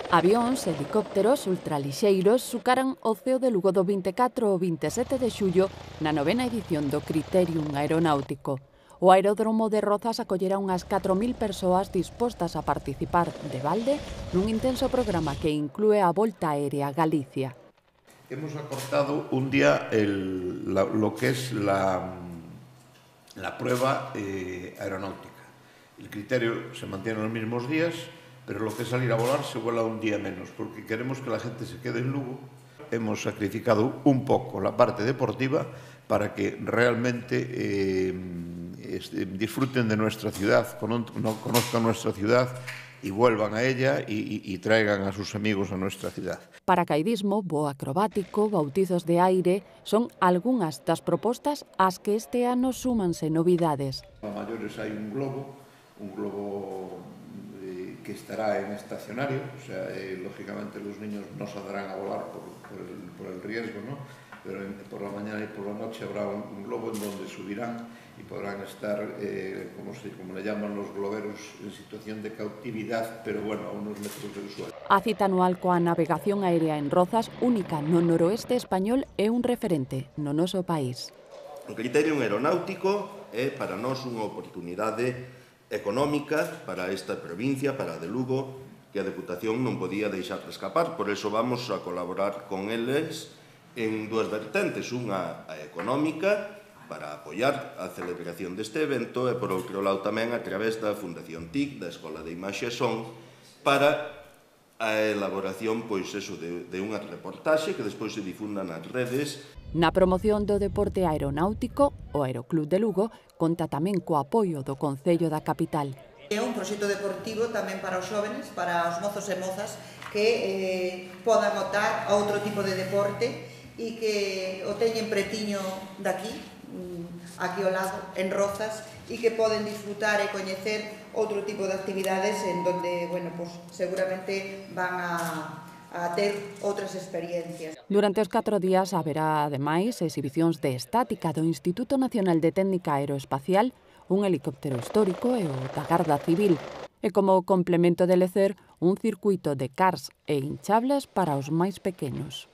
Avións, helicópteros, ultralixeiros sucaran o ceo de Lugo do 24 ao 27 de xullo na 9ª edición do Criterium Aeronáutico. O aeródromo de Rozas acollerá unhas 4.000 persoas dispostas a participar de balde nun intenso programa que inclúe a Volta Aérea a Galicia. Hemos acortado un día lo que es la prueba aeronáutica. El criterio se mantiene los mismos días, pero lo que es salir a volar se vuela un día menos, porque queremos que la gente se quede en Lugo. Hemos sacrificado un poco la parte deportiva para que realmente disfruten de nuestra ciudad, conozcan nuestra ciudad y vuelvan a ella y traigan a sus amigos a nuestra ciudad. Paracaidismo, voo acrobático, bautizos de aire son algunhas das propostas ás que este ano súmanse novidades. A maiores hai un globo que estará en estacionario, o sea, lógicamente los niños no saldrán a volar por el riesgo, ¿no? Pero por la mañana y por la noche habrá un globo en donde subirán y podrán estar, como le llaman los globeros, en situación de cautividad, pero bueno, a unos metros del suelo. A cita anual coa navegación aérea en Rozas, única no noroeste español, é un referente no noso país. O Criterium Aeronáutico é para nós unha oportunidade económica para esta provincia, para a de Lugo, que a Deputación non podía deixar de escapar. Por eso vamos a colaborar con eles en dúas vertentes, unha económica para apoiar a celebración deste evento e por outro lado tamén a través da Fundación TIC, da Escola de Imaxe e Son, para a elaboración de unha reportaxe que despois se difunda nas redes. Na promoción do deporte aeronáutico, o Aeroclub de Lugo conta tamén co apoio do Concello da capital. É un proxecto deportivo tamén para os xóvenes, para os mozos e mozas que podan optar a outro tipo de deporte e que o teñen pretiño daqui, aquí ao lado, en Rozas, e que poden disfrutar e coñecer outro tipo de actividades en donde, bueno, pues, seguramente van a ter outras experiencias. Durante os 4 días haberá, ademais, exhibicións de estática do Instituto Nacional de Técnica Aeroespacial, un helicóptero histórico e o da Garda Civil, e como complemento de lecer, un circuito de cars e hinchables para os máis pequenos.